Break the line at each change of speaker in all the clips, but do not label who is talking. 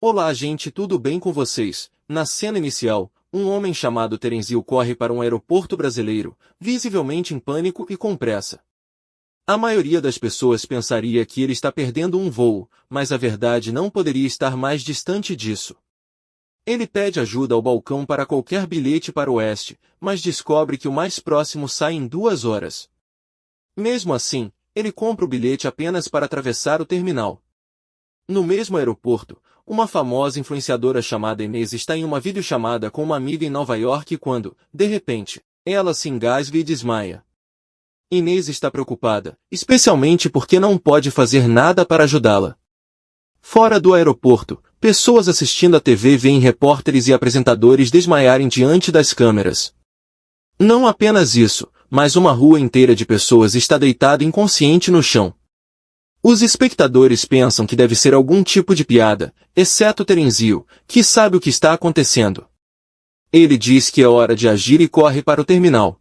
Olá, gente, tudo bem com vocês? Na cena inicial, um homem chamado Terenzil corre para um aeroporto brasileiro, visivelmente em pânico e com pressa. A maioria das pessoas pensaria que ele está perdendo um voo, mas a verdade não poderia estar mais distante disso. Ele pede ajuda ao balcão para qualquer bilhete para o oeste, mas descobre que o mais próximo sai em 2 horas. Mesmo assim, ele compra o bilhete apenas para atravessar o terminal. No mesmo aeroporto, uma famosa influenciadora chamada Inês está em uma videochamada com uma amiga em Nova York quando, de repente, ela se engasga e desmaia. Inês está preocupada, especialmente porque não pode fazer nada para ajudá-la. Fora do aeroporto, pessoas assistindo à TV veem repórteres e apresentadores desmaiarem diante das câmeras. Não apenas isso, mas uma rua inteira de pessoas está deitada inconsciente no chão. Os espectadores pensam que deve ser algum tipo de piada, exceto Terenzil, que sabe o que está acontecendo. Ele diz que é hora de agir e corre para o terminal.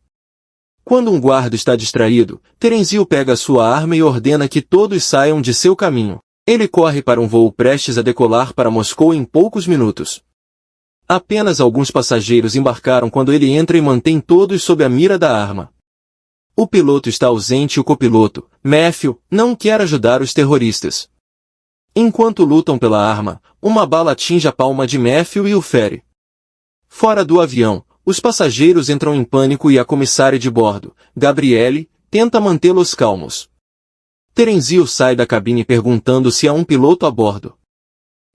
Quando um guarda está distraído, Terenzil pega sua arma e ordena que todos saiam de seu caminho. Ele corre para um voo prestes a decolar para Moscou em poucos minutos. Apenas alguns passageiros embarcaram quando ele entra e mantém todos sob a mira da arma. O piloto está ausente e o copiloto, Matthew, não quer ajudar os terroristas. Enquanto lutam pela arma, uma bala atinge a palma de Matthew e o fere. Fora do avião, os passageiros entram em pânico e a comissária de bordo, Gabrielle, tenta mantê-los calmos. Terenzil sai da cabine perguntando se há um piloto a bordo.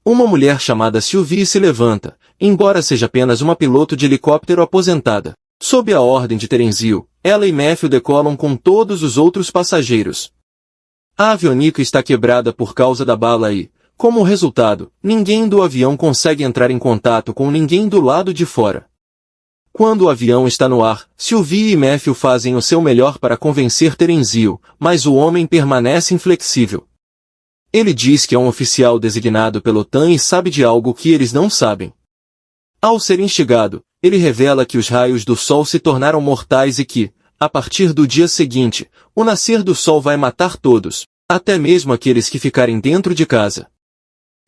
Uma mulher chamada Sylvie se levanta, embora seja apenas uma piloto de helicóptero aposentada. Sob a ordem de Terenzil, ela e Matthew decolam com todos os outros passageiros. A aviônica está quebrada por causa da bala e, como resultado, ninguém do avião consegue entrar em contato com ninguém do lado de fora. Quando o avião está no ar, Sylvie e Matthew fazem o seu melhor para convencer Terenzil, mas o homem permanece inflexível. Ele diz que é um oficial designado pela OTAN e sabe de algo que eles não sabem. Ao ser instigado, ele revela que os raios do sol se tornaram mortais e que, a partir do dia seguinte, o nascer do sol vai matar todos, até mesmo aqueles que ficarem dentro de casa.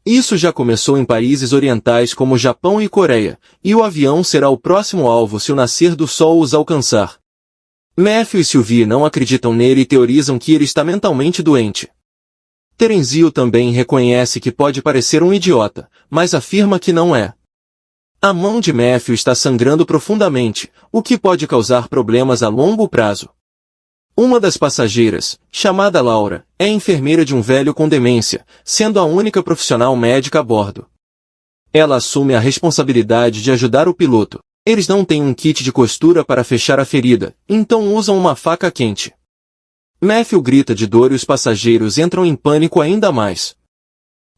Isso já começou em países orientais como Japão e Coreia, e o avião será o próximo alvo se o nascer do sol os alcançar. Matthew e Sylvie não acreditam nele e teorizam que ele está mentalmente doente. Terenzil também reconhece que pode parecer um idiota, mas afirma que não é. A mão de Matthew está sangrando profundamente, o que pode causar problemas a longo prazo. Uma das passageiras, chamada Laura, é enfermeira de um velho com demência, sendo a única profissional médica a bordo. Ela assume a responsabilidade de ajudar o piloto. Eles não têm um kit de costura para fechar a ferida, então usam uma faca quente. Matthew grita de dor e os passageiros entram em pânico ainda mais.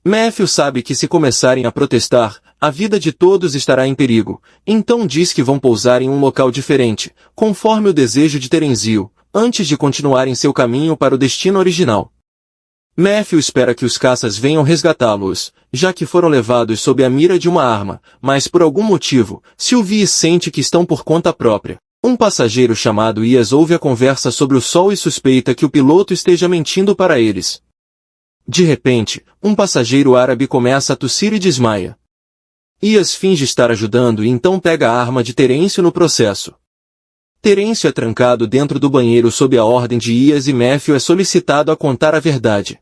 Matthew sabe que se começarem a protestar, a vida de todos estará em perigo, então diz que vão pousar em um local diferente, conforme o desejo de Terenzil, antes de continuarem seu caminho para o destino original. Matthew espera que os caças venham resgatá-los, já que foram levados sob a mira de uma arma, mas por algum motivo, Sylvie sente que estão por conta própria. Um passageiro chamado Ias ouve a conversa sobre o sol e suspeita que o piloto esteja mentindo para eles. De repente, um passageiro árabe começa a tossir e desmaia. Ias finge estar ajudando e então pega a arma de Terenzil no processo. Terenzil é trancado dentro do banheiro sob a ordem de Ias e Matthew é solicitado a contar a verdade.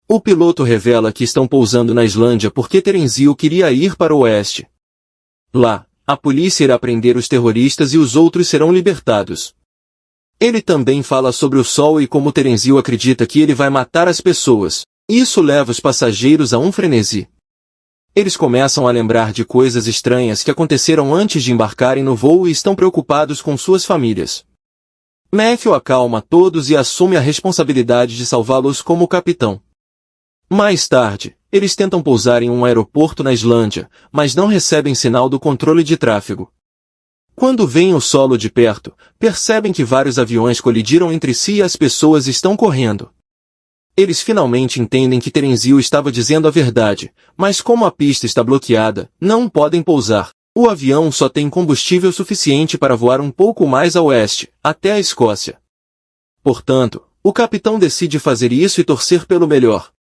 O piloto revela que estão pousando na Islândia porque Terenzil queria ir para o oeste. Lá, a polícia irá prender os terroristas e os outros serão libertados. Ele também fala sobre o sol e como Terenzil acredita que ele vai matar as pessoas. Isso leva os passageiros a um frenesi. Eles começam a lembrar de coisas estranhas que aconteceram antes de embarcarem no voo e estão preocupados com suas famílias. Matthew acalma todos e assume a responsabilidade de salvá-los como capitão. Mais tarde, eles tentam pousar em um aeroporto na Islândia, mas não recebem sinal do controle de tráfego. Quando veem o solo de perto, percebem que vários aviões colidiram entre si e as pessoas estão correndo. Eles finalmente entendem que Terenzil estava dizendo a verdade, mas como a pista está bloqueada, não podem pousar. O avião só tem combustível suficiente para voar um pouco mais a oeste, até a Escócia. Portanto, o capitão decide fazer isso e torcer pelo melhor.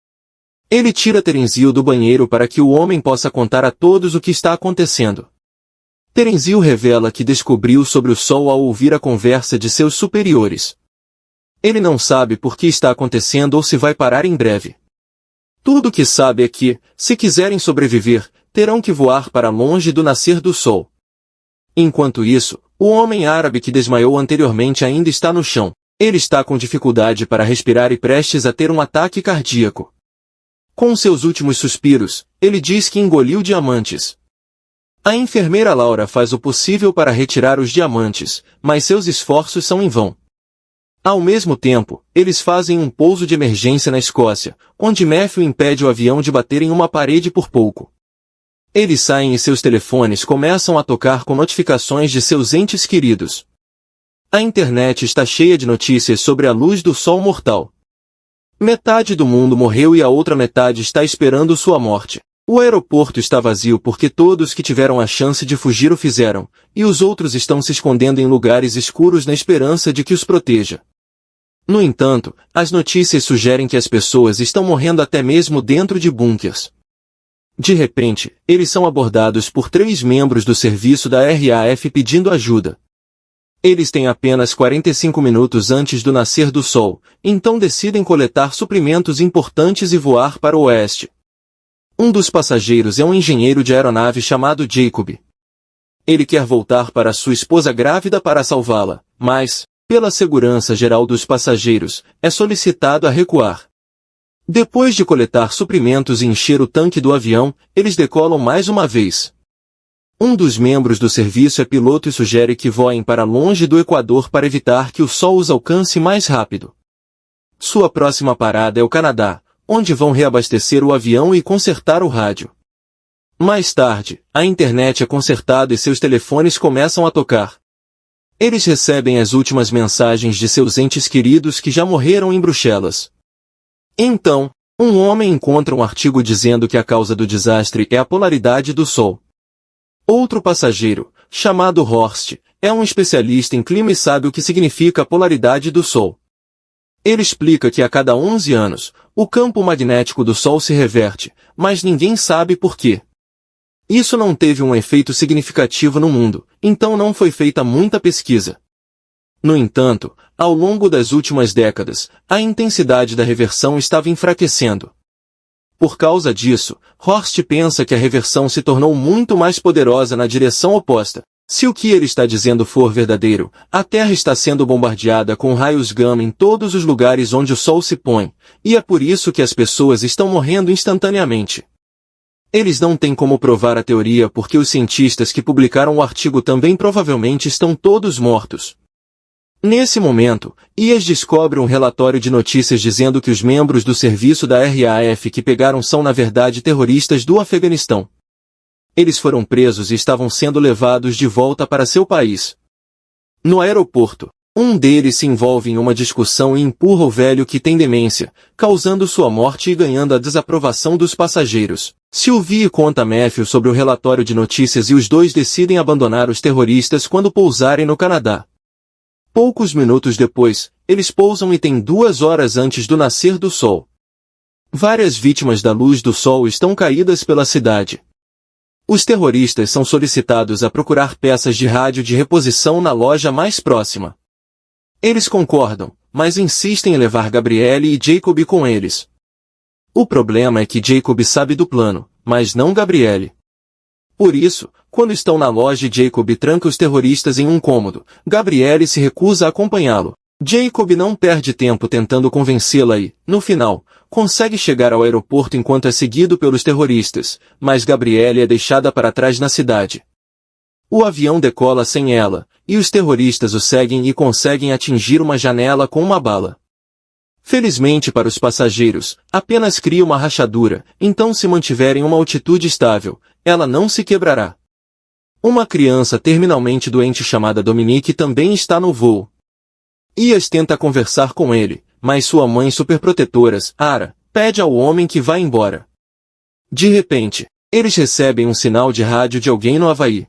Ele tira Terenzio do banheiro para que o homem possa contar a todos o que está acontecendo. Terenzio revela que descobriu sobre o Sol ao ouvir a conversa de seus superiores. Ele não sabe por que está acontecendo ou se vai parar em breve. Tudo o que sabe é que, se quiserem sobreviver, terão que voar para longe do nascer do Sol. Enquanto isso, o homem árabe que desmaiou anteriormente ainda está no chão. Ele está com dificuldade para respirar e prestes a ter um ataque cardíaco. Com seus últimos suspiros, ele diz que engoliu diamantes. A enfermeira Laura faz o possível para retirar os diamantes, mas seus esforços são em vão. Ao mesmo tempo, eles fazem um pouso de emergência na Escócia, onde Matthew impede o avião de bater em uma parede por pouco. Eles saem e seus telefones começam a tocar com notificações de seus entes queridos. A internet está cheia de notícias sobre a luz do Sol mortal. Metade do mundo morreu e a outra metade está esperando sua morte. O aeroporto está vazio porque todos que tiveram a chance de fugir o fizeram, e os outros estão se escondendo em lugares escuros na esperança de que os proteja. No entanto, as notícias sugerem que as pessoas estão morrendo até mesmo dentro de bunkers. De repente, eles são abordados por 3 membros do serviço da RAF pedindo ajuda. Eles têm apenas 45 minutos antes do nascer do Sol, então decidem coletar suprimentos importantes e voar para o oeste. Um dos passageiros é um engenheiro de aeronave chamado Jacob. Ele quer voltar para sua esposa grávida para salvá-la, mas, pela segurança geral dos passageiros, é solicitado a recuar. Depois de coletar suprimentos e encher o tanque do avião, eles decolam mais uma vez. Um dos membros do serviço é piloto e sugere que voem para longe do Equador para evitar que o Sol os alcance mais rápido. Sua próxima parada é o Canadá, onde vão reabastecer o avião e consertar o rádio. Mais tarde, a internet é consertada e seus telefones começam a tocar. Eles recebem as últimas mensagens de seus entes queridos que já morreram em Bruxelas. Então, um homem encontra um artigo dizendo que a causa do desastre é a polaridade do Sol. Outro passageiro, chamado Horst, é um especialista em clima e sabe o que significa a polaridade do Sol. Ele explica que a cada 11 anos, o campo magnético do Sol se reverte, mas ninguém sabe por quê. Isso não teve um efeito significativo no mundo, então não foi feita muita pesquisa. No entanto, ao longo das últimas décadas, a intensidade da reversão estava enfraquecendo. Por causa disso, Horst pensa que a reversão se tornou muito mais poderosa na direção oposta. Se o que ele está dizendo for verdadeiro, a Terra está sendo bombardeada com raios gama em todos os lugares onde o Sol se põe, e é por isso que as pessoas estão morrendo instantaneamente. Eles não têm como provar a teoria porque os cientistas que publicaram o artigo também provavelmente estão todos mortos. Nesse momento, IAS descobre um relatório de notícias dizendo que os membros do serviço da RAF que pegaram são na verdade terroristas do Afeganistão. Eles foram presos e estavam sendo levados de volta para seu país. No aeroporto, um deles se envolve em uma discussão e empurra o velho que tem demência, causando sua morte e ganhando a desaprovação dos passageiros. Sylvie conta a Matthew sobre o relatório de notícias e os dois decidem abandonar os terroristas quando pousarem no Canadá. Poucos minutos depois, eles pousam e têm 2 horas antes do nascer do Sol. Várias vítimas da luz do Sol estão caídas pela cidade. Os terroristas são solicitados a procurar peças de rádio de reposição na loja mais próxima. Eles concordam, mas insistem em levar Gabrielle e Jacob com eles. O problema é que Jacob sabe do plano, mas não Gabrielle. Por isso, quando estão na loja e Jacob tranca os terroristas em um cômodo, Gabrielle se recusa a acompanhá-lo. Jacob não perde tempo tentando convencê-la e, no final, consegue chegar ao aeroporto enquanto é seguido pelos terroristas, mas Gabrielle é deixada para trás na cidade. O avião decola sem ela, e os terroristas o seguem e conseguem atingir uma janela com uma bala. Felizmente para os passageiros, apenas cria uma rachadura, então se mantiverem uma altitude estável, ela não se quebrará. Uma criança terminalmente doente chamada Dominique também está no voo. IAS tenta conversar com ele, mas sua mãe superprotetora, Ara, pede ao homem que vá embora. De repente, eles recebem um sinal de rádio de alguém no Havaí.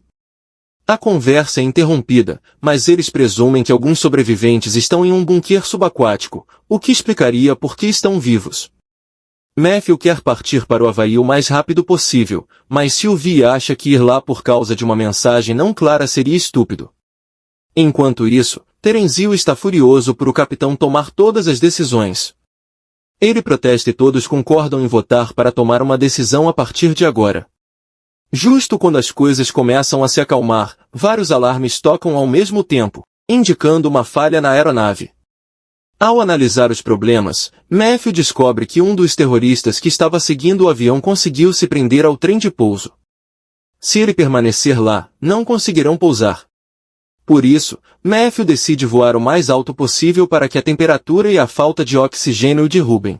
A conversa é interrompida, mas eles presumem que alguns sobreviventes estão em um bunker subaquático, o que explicaria por que estão vivos. Matthew quer partir para o Havaí o mais rápido possível, mas Sylvie acha que ir lá por causa de uma mensagem não clara seria estúpido. Enquanto isso, Terenzio está furioso por o capitão tomar todas as decisões. Ele protesta e todos concordam em votar para tomar uma decisão a partir de agora. Justo quando as coisas começam a se acalmar, vários alarmes tocam ao mesmo tempo, indicando uma falha na aeronave. Ao analisar os problemas, Matthew descobre que um dos terroristas que estava seguindo o avião conseguiu se prender ao trem de pouso. Se ele permanecer lá, não conseguirão pousar. Por isso, Matthew decide voar o mais alto possível para que a temperatura e a falta de oxigênio o derrubem.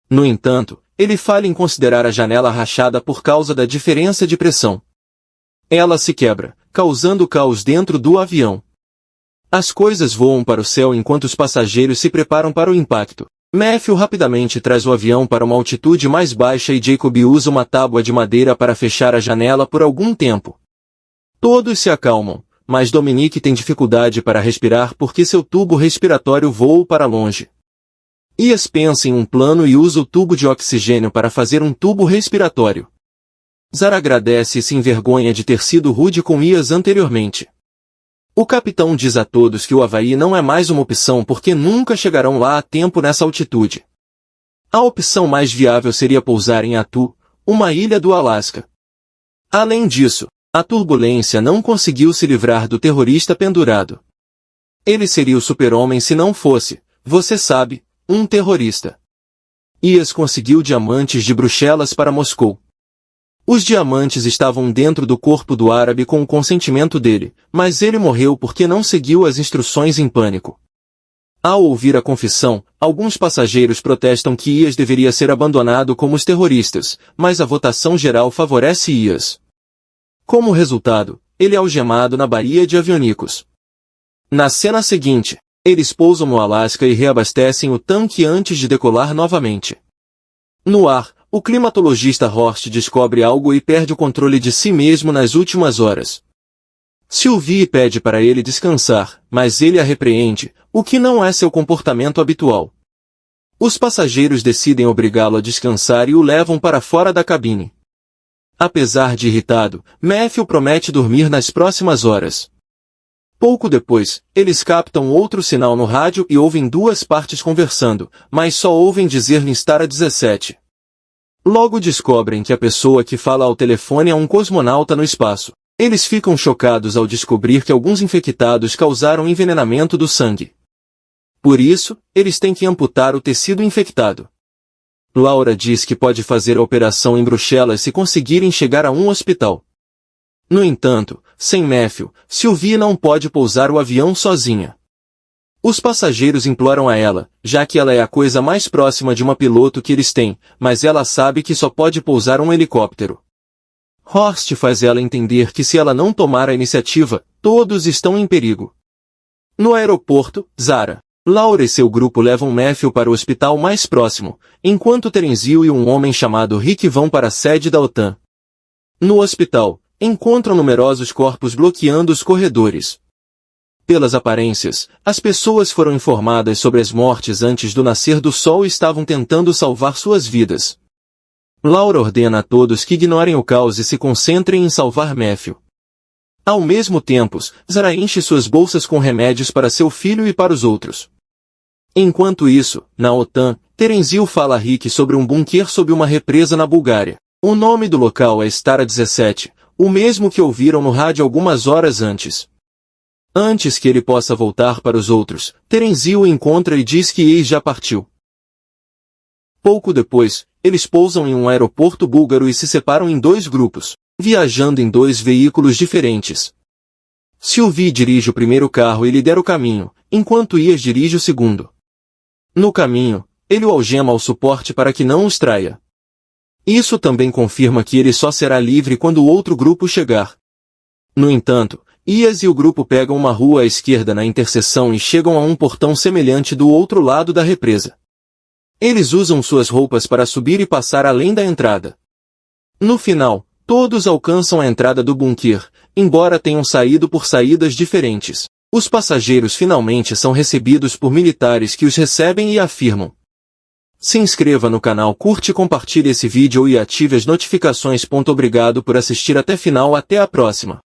No entanto, ele falha em considerar a janela rachada por causa da diferença de pressão. Ela se quebra, causando caos dentro do avião. As coisas voam para o céu enquanto os passageiros se preparam para o impacto. Matthew rapidamente traz o avião para uma altitude mais baixa e Jacob usa uma tábua de madeira para fechar a janela por algum tempo. Todos se acalmam, mas Dominique tem dificuldade para respirar porque seu tubo respiratório voa para longe. Ias pensa em um plano e usa o tubo de oxigênio para fazer um tubo respiratório. Zara agradece e se envergonha de ter sido rude com Ias anteriormente. O capitão diz a todos que o Havaí não é mais uma opção porque nunca chegarão lá a tempo nessa altitude. A opção mais viável seria pousar em Attu, uma ilha do Alasca. Além disso, a turbulência não conseguiu se livrar do terrorista pendurado. Ele seria o super-homem se não fosse, você sabe, um terrorista. Ias conseguiu diamantes de Bruxelas para Moscou. Os diamantes estavam dentro do corpo do árabe com o consentimento dele, mas ele morreu porque não seguiu as instruções em pânico. Ao ouvir a confissão, alguns passageiros protestam que Ias deveria ser abandonado como os terroristas, mas a votação geral favorece Ias. Como resultado, ele é algemado na Baía de Avionicos. Na cena seguinte, eles pousam no Alasca e reabastecem o tanque antes de decolar novamente. No ar, o climatologista Horst descobre algo e perde o controle de si mesmo nas últimas horas. Sylvie pede para ele descansar, mas ele a repreende, o que não é seu comportamento habitual. Os passageiros decidem obrigá-lo a descansar e o levam para fora da cabine. Apesar de irritado, Matthew promete dormir nas próximas horas. Pouco depois, eles captam outro sinal no rádio e ouvem duas partes conversando, mas só ouvem dizer Nistara 17. Logo descobrem que a pessoa que fala ao telefone é um cosmonauta no espaço. Eles ficam chocados ao descobrir que alguns infectados causaram envenenamento do sangue. Por isso, eles têm que amputar o tecido infectado. Laura diz que pode fazer a operação em Bruxelas se conseguirem chegar a um hospital. No entanto, sem Matthew, Sylvie não pode pousar o avião sozinha. Os passageiros imploram a ela, já que ela é a coisa mais próxima de uma piloto que eles têm, mas ela sabe que só pode pousar um helicóptero. Horst faz ela entender que se ela não tomar a iniciativa, todos estão em perigo. No aeroporto, Zara, Laura e seu grupo levam Matthew para o hospital mais próximo, enquanto Terenzio e um homem chamado Rick vão para a sede da OTAN. No hospital, encontram numerosos corpos bloqueando os corredores. Pelas aparências, as pessoas foram informadas sobre as mortes antes do nascer do sol e estavam tentando salvar suas vidas. Laura ordena a todos que ignorem o caos e se concentrem em salvar Matthew. Ao mesmo tempo, Zara enche suas bolsas com remédios para seu filho e para os outros. Enquanto isso, na OTAN, Terenzio fala a Rick sobre um bunker sob uma represa na Bulgária. O nome do local é Stara 17, o mesmo que ouviram no rádio algumas horas antes. Antes que ele possa voltar para os outros, Terenzio o encontra e diz que Eis já partiu. Pouco depois, eles pousam em um aeroporto búlgaro e se separam em dois grupos, viajando em dois veículos diferentes. Sylvie dirige o primeiro carro e lidera o caminho, enquanto Ias dirige o segundo. No caminho, ele o algema ao suporte para que não os traia. Isso também confirma que ele só será livre quando o outro grupo chegar. No entanto, Ias e o grupo pegam uma rua à esquerda na interseção e chegam a um portão semelhante do outro lado da represa. Eles usam suas roupas para subir e passar além da entrada. No final, todos alcançam a entrada do bunker, embora tenham saído por saídas diferentes. Os passageiros finalmente são recebidos por militares que os recebem e afirmam: Se inscreva no canal, curte e compartilhe esse vídeo e ative as notificações. Obrigado por assistir até final. Até a próxima.